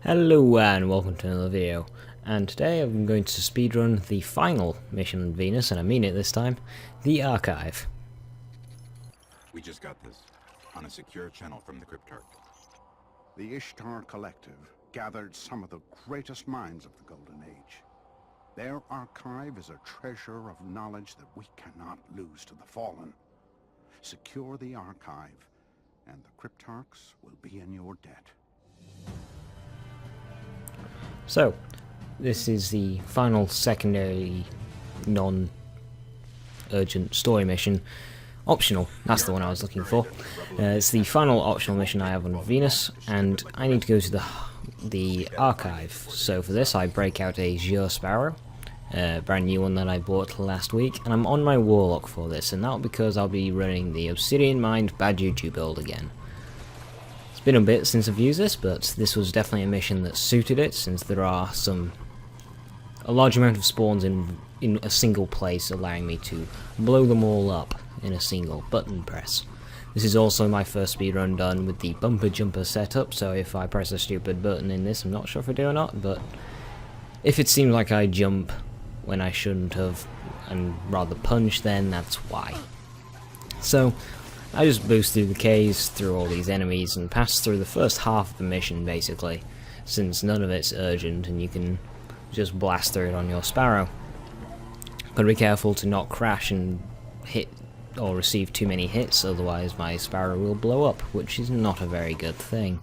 Hello and welcome to another video, and today I'm going to speedrun the final mission on Venus, and I mean it this time, the Archive. We just got this, on a secure channel from the Cryptarch. The Ishtar Collective gathered some of the greatest minds of the Golden Age. Their archive is a treasure of knowledge that we cannot lose to the Fallen. Secure the archive, and the Cryptarchs will be in your debt. So, this is the final secondary non-urgent story mission. Optional, that's the one I was looking for. It's the final optional mission I have on Venus, and I need to go to the archive. So for this I break out a Azure Sparrow, brand new one that I bought last week, and I'm on my Warlock for this, and that'll because I'll be running the Obsidian Mind Bad Juju build again. It's been a bit since I've used this, but this was definitely a mission that suited it, since there are a large amount of spawns in a single place, allowing me to blow them all up in a single button press. This is also my first speedrun done with the bumper jumper setup, so if I press a stupid button in this, I'm not sure if I do or not, but if it seems like I jump when I shouldn't have and rather punch, then that's why. So I just boost through the caves, through all these enemies, and pass through the first half of the mission basically, since none of it's urgent and you can just blast through it on your Sparrow. Gotta be careful to not crash and hit or receive too many hits, otherwise my Sparrow will blow up, which is not a very good thing.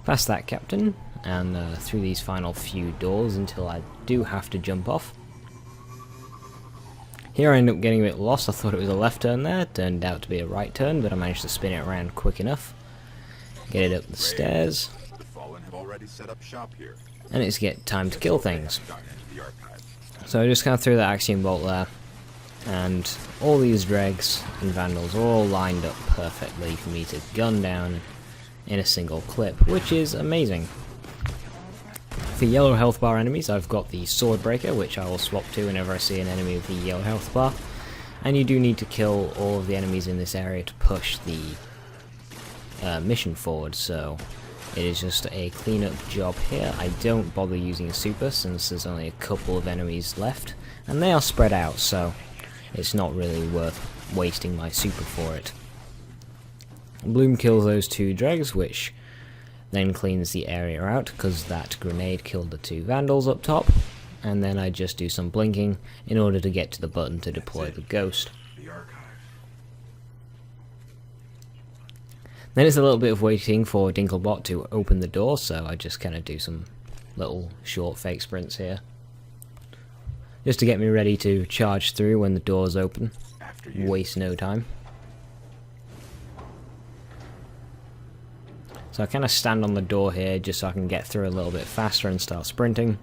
Past that captain, and through these final few doors until I do have to jump off. Here I end up getting a bit lost. I thought it was a left turn there, it turned out to be a right turn, but I managed to spin it around quick enough. Get it up the stairs. The Fallen have already set up shop here. And it's time to kill things. So I just kind of threw that Axiom Bolt there, and all these dregs and vandals are all lined up perfectly for me to gun down in a single clip, which is amazing. For yellow health bar enemies, I've got the Sword Breaker, which I will swap to whenever I see an enemy with the yellow health bar, and you do need to kill all of the enemies in this area to push the mission forward, so it is just a cleanup job here. I don't bother using a super since there's only a couple of enemies left, and they are spread out, so it's not really worth wasting my super for it. Bloom kills those two dregs, which then cleans the area out because that grenade killed the two vandals up top, and then I just do some blinking in order to get to the button to deploy the ghost. Then it's a little bit of waiting for Dinklebot to open the door, so I just kind of do some little short fake sprints here, just to get me ready to charge through when the doors open. Waste no time. So I kind of stand on the door here just so I can get through a little bit faster and start sprinting.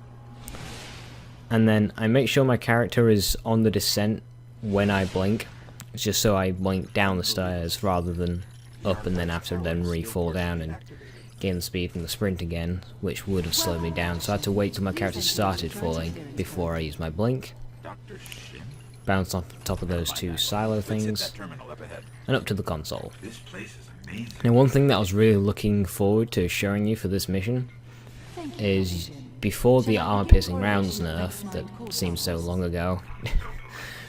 And then I make sure my character is on the descent when I blink. It's just so I blink down the stairs rather than up and then after then re-fall down and gain the speed from the sprint again, which would have slowed me down. So I had to wait till my character started falling before I used my blink. Bounce off the top of those two silo things and up to the console. Now, one thing that I was really looking forward to showing you for this mission is before the armor-piercing rounds nerf, that seems so long ago,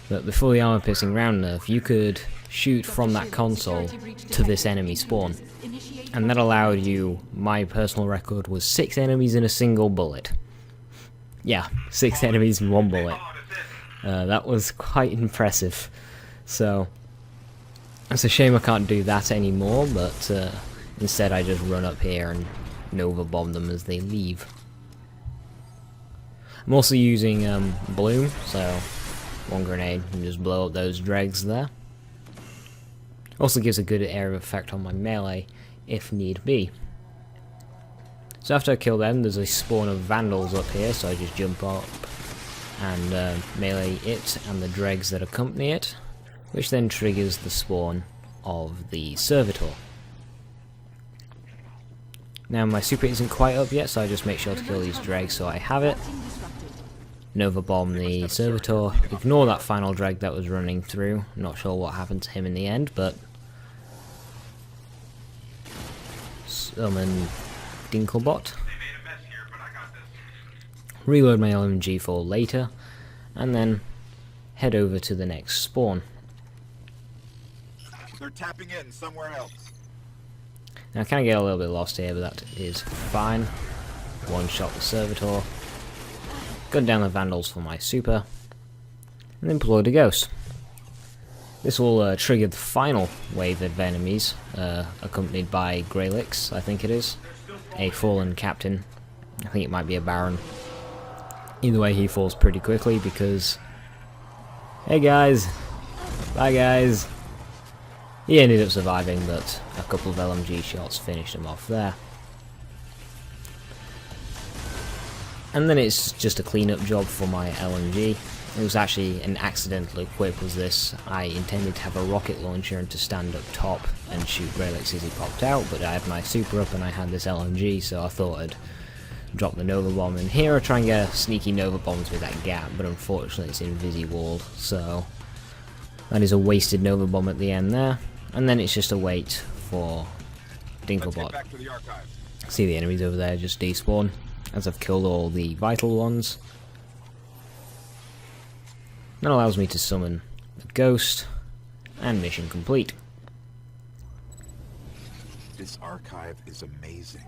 but before the armor-piercing round nerf, you could shoot from that console to this enemy spawn, and that allowed you, my personal record was 6 enemies in a single bullet. Yeah, 6 enemies in one bullet. That was quite impressive. So it's a shame I can't do that anymore, but instead I just run up here and Nova bomb them as they leave. I'm also using Bloom, so one grenade and just blow up those dregs there. Also gives a good area of effect on my melee if need be. So after I kill them, there's a spawn of vandals up here, so I just jump up and melee it and the dregs that accompany it, which then triggers the spawn of the Servitor. Now my super isn't quite up yet, so I just make sure to kill these dregs so I have it. Nova bomb the Servitor, ignore that final dreg that was running through. Not sure what happened to him in the end, but summon Dinklebot, reload my LMG for later, and then head over to the next spawn. They're tapping in somewhere else. Now I kind of get a little bit lost here, but that is fine. One shot the Servitor, gun down the Vandals for my super, and then deploy the Ghost. This will trigger the final wave of enemies, accompanied by Greylix, I think it is. A fallen captain. I think it might be a Baron. Either way, he falls pretty quickly because... Hey guys! Bye guys! He ended up surviving, but a couple of LMG shots finished him off there. And then it's just a cleanup job for my LMG. It was actually an accidental equip was this. I intended to have a rocket launcher and to stand up top and shoot Greylix as he popped out, but I had my super up and I had this LMG, so I thought I'd drop the Nova Bomb in here or try and get a sneaky Nova Bombs with that gap, but unfortunately it's invisi-walled, so that is a wasted Nova Bomb at the end there. And then it's just a wait for Dinklebot. See the enemies over there just despawn, as I've killed all the vital ones. That allows me to summon the Ghost, and mission complete. This archive is amazing.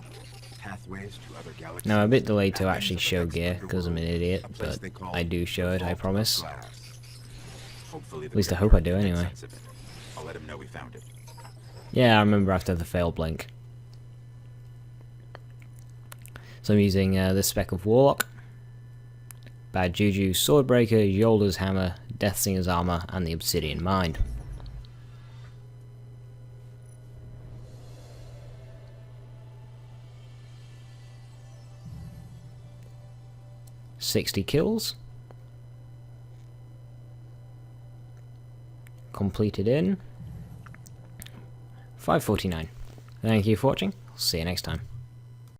Pathways to other galaxies. Now I'm a bit delayed to actually show gear because I'm an idiot, but I do show it, I promise. At least I hope I do anyway. I'll let him know we found it. Yeah, I remember after the failed blink. So I'm using this spec of Warlock, Bad Juju, Swordbreaker, Yolder's Hammer, Deathsinger's Armor, and the Obsidian Mind. $60 kills. Completed in 5:49. Thank you for watching. See you next time.